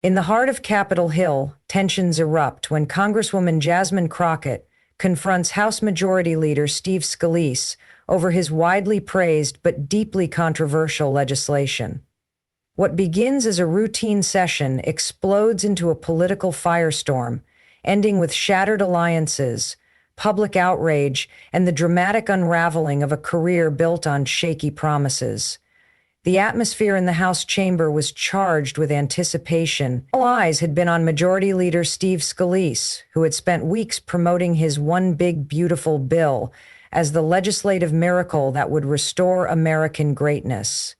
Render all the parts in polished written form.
In the heart of Capitol Hill, tensions erupt when Congresswoman Jasmine Crockett confronts House Majority Leader Steve Scalise over his widely praised but deeply controversial legislation. What begins as a routine session explodes into a political firestorm, ending with shattered alliances, public outrage, and the dramatic unraveling of a career built on shaky promises. The atmosphere in the House chamber was charged with anticipation. All eyes had been on Majority Leader Steve Scalise, who had spent weeks promoting his One Big Beautiful Bill as the legislative miracle that would restore American greatness.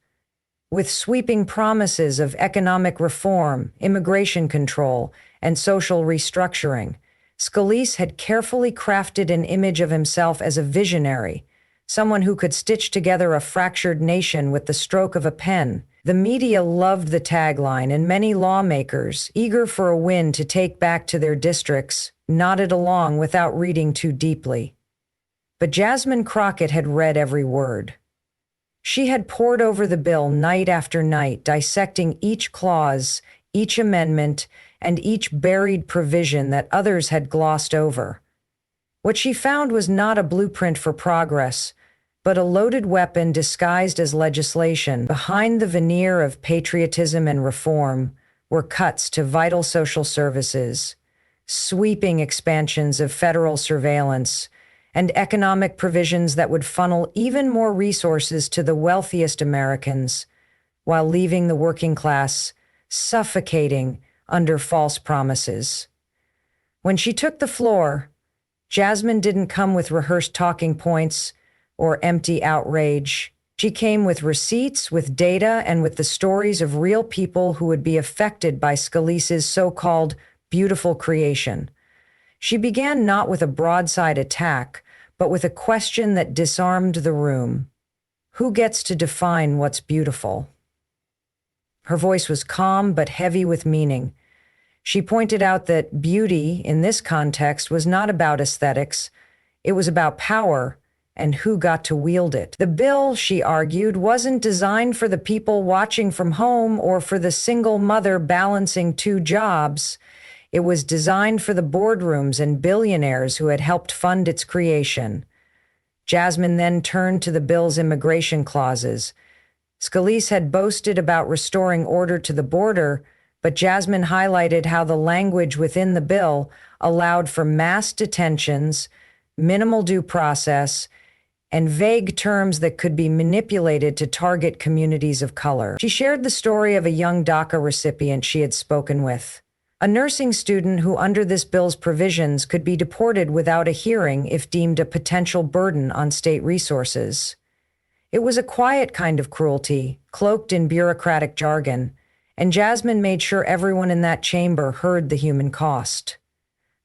With sweeping promises of economic reform, immigration control, and social restructuring, Scalise had carefully crafted an image of himself as a visionary, someone who could stitch together a fractured nation with the stroke of a pen. The media loved the tagline, and many lawmakers, eager for a win to take back to their districts, nodded along without reading too deeply. But Jasmine Crockett had read every word. She had pored over the bill night after night, dissecting each clause, each amendment, and each buried provision that others had glossed over. What she found was not a blueprint for progress, but a loaded weapon disguised as legislation. Behind the veneer of patriotism and reform were cuts to vital social services, sweeping expansions of federal surveillance, and economic provisions that would funnel even more resources to the wealthiest Americans, while leaving the working class suffocating under false promises. When she took the floor, Jasmine didn't come with rehearsed talking points or empty outrage. She came with receipts, with data, and with the stories of real people who would be affected by Scalise's so-called beautiful creation. She began not with a broadside attack, but with a question that disarmed the room. Who gets to define what's beautiful? Her voice was calm but heavy with meaning. She pointed out that beauty, in this context, was not about aesthetics. It was about power and who got to wield it. The bill, she argued, wasn't designed for the people watching from home or for the single mother balancing two jobs. It was designed for the boardrooms and billionaires who had helped fund its creation. Jasmine then turned to the bill's immigration clauses. Scalise had boasted about restoring order to the border, but Jasmine highlighted how the language within the bill allowed for mass detentions, minimal due process, and vague terms that could be manipulated to target communities of color. She shared the story of a young DACA recipient she had spoken with, a nursing student who, under this bill's provisions, could be deported without a hearing if deemed a potential burden on state resources. It was a quiet kind of cruelty, cloaked in bureaucratic jargon, and Jasmine made sure everyone in that chamber heard the human cost.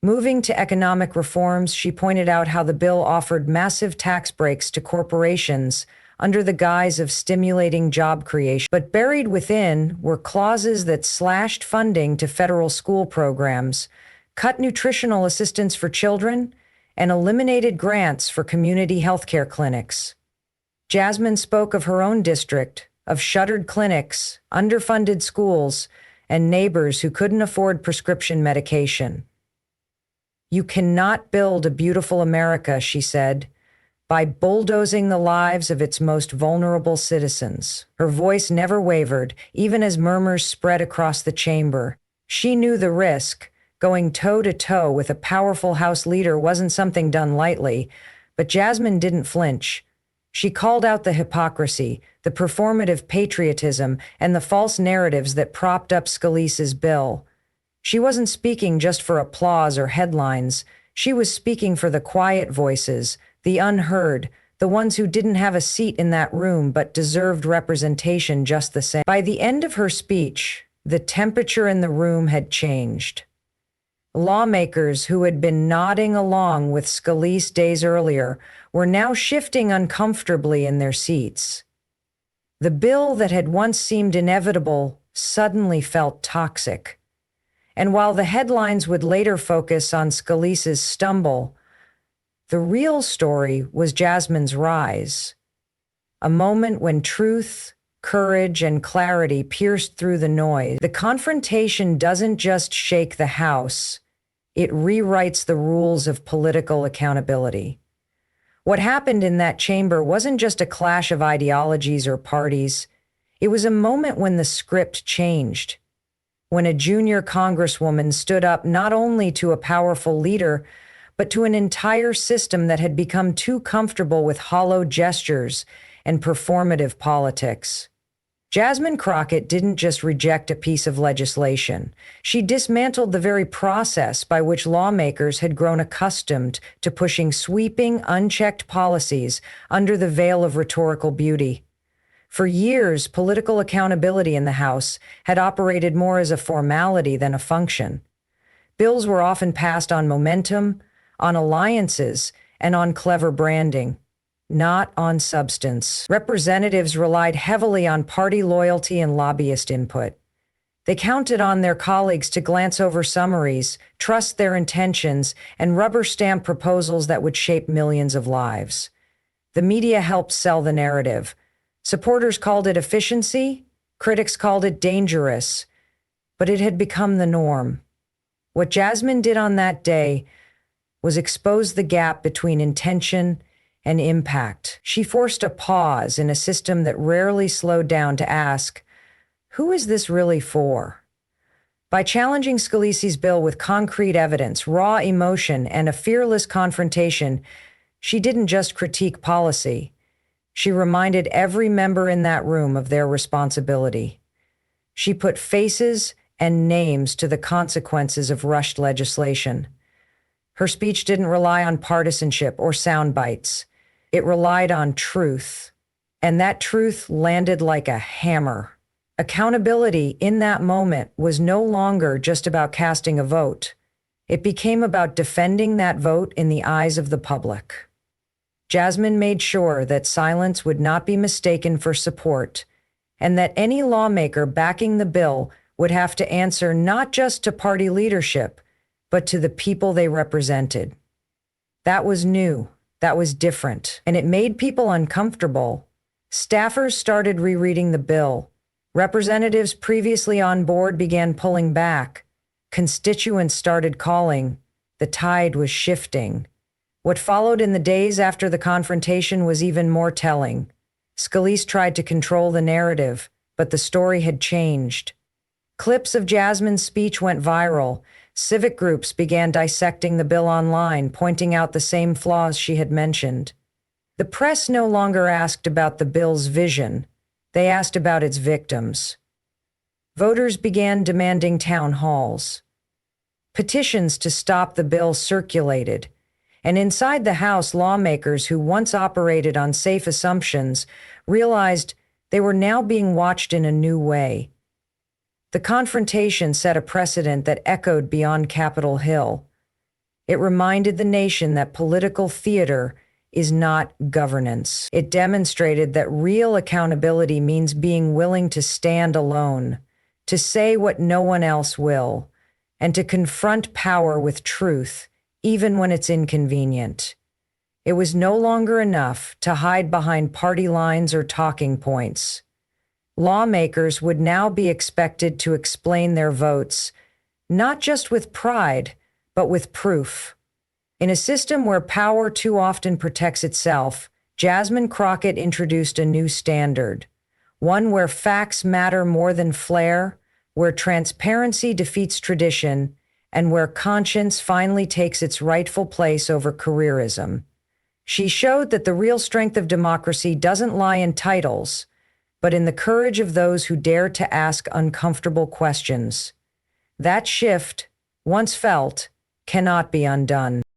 Moving to economic reforms, she pointed out how the bill offered massive tax breaks to corporations under the guise of stimulating job creation. But buried within were clauses that slashed funding to federal school programs, cut nutritional assistance for children, and eliminated grants for community healthcare clinics. Jasmine spoke of her own district, of shuttered clinics, underfunded schools, and neighbors who couldn't afford prescription medication. "You cannot build a beautiful America," she said, "by bulldozing the lives of its most vulnerable citizens." Her voice never wavered, even as murmurs spread across the chamber. She knew the risk. Going toe-to-toe with a powerful House leader wasn't something done lightly, but Jasmine didn't flinch. She called out the hypocrisy, the performative patriotism, and the false narratives that propped up Scalise's bill. She wasn't speaking just for applause or headlines. She was speaking for the quiet voices, the unheard, the ones who didn't have a seat in that room but deserved representation just the same. By the end of her speech, the temperature in the room had changed. Lawmakers who had been nodding along with Scalise days earlier were now shifting uncomfortably in their seats. The bill that had once seemed inevitable suddenly felt toxic. And while the headlines would later focus on Scalise's stumble, the real story was Jasmine's rise. A moment when truth, courage, and clarity pierced through the noise. The confrontation doesn't just shake the House, it rewrites the rules of political accountability. What happened in that chamber wasn't just a clash of ideologies or parties. It was a moment when the script changed, when a junior congresswoman stood up not only to a powerful leader, but to an entire system that had become too comfortable with hollow gestures and performative politics. Jasmine Crockett didn't just reject a piece of legislation. She dismantled the very process by which lawmakers had grown accustomed to pushing sweeping, unchecked policies under the veil of rhetorical beauty. For years, political accountability in the House had operated more as a formality than a function. Bills were often passed on momentum, on alliances, and on clever branding, not on substance. Representatives relied heavily on party loyalty and lobbyist input. They counted on their colleagues to glance over summaries, trust their intentions, and rubber stamp proposals that would shape millions of lives. The media helped sell the narrative. Supporters called it efficiency, critics called it dangerous, but it had become the norm. What Jasmine did on that day was expose the gap between intention and impact. She forced a pause in a system that rarely slowed down to ask, who is this really for? By challenging Scalise's bill with concrete evidence, raw emotion, and a fearless confrontation, she didn't just critique policy. She reminded every member in that room of their responsibility. She put faces and names to the consequences of rushed legislation. Her speech didn't rely on partisanship or sound bites. It relied on truth, and that truth landed like a hammer. Accountability in that moment was no longer just about casting a vote. It became about defending that vote in the eyes of the public. Jasmine made sure that silence would not be mistaken for support, and that any lawmaker backing the bill would have to answer not just to party leadership, but to the people they represented. That was new. That was different, and it made people uncomfortable. Staffers started rereading the bill. Representatives previously on board began pulling back. Constituents started calling. The tide was shifting. What followed in the days after the confrontation was even more telling. Scalise tried to control the narrative, but the story had changed. Clips of Jasmine's speech went viral. Civic groups began dissecting the bill online, pointing out the same flaws she had mentioned. The press no longer asked about the bill's vision. They asked about its victims. Voters began demanding town halls. Petitions to stop the bill circulated. And inside the House, lawmakers who once operated on safe assumptions realized they were now being watched in a new way. The confrontation set a precedent that echoed beyond Capitol Hill. It reminded the nation that political theater is not governance. It demonstrated that real accountability means being willing to stand alone, to say what no one else will, and to confront power with truth, even when it's inconvenient. It was no longer enough to hide behind party lines or talking points. Lawmakers would now be expected to explain their votes, not just with pride, but with proof. In a system where power too often protects itself, Jasmine Crockett introduced a new standard, one where facts matter more than flair, where transparency defeats tradition, and where conscience finally takes its rightful place over careerism. She showed that the real strength of democracy doesn't lie in titles, but in the courage of those who dare to ask uncomfortable questions. That shift, once felt, cannot be undone.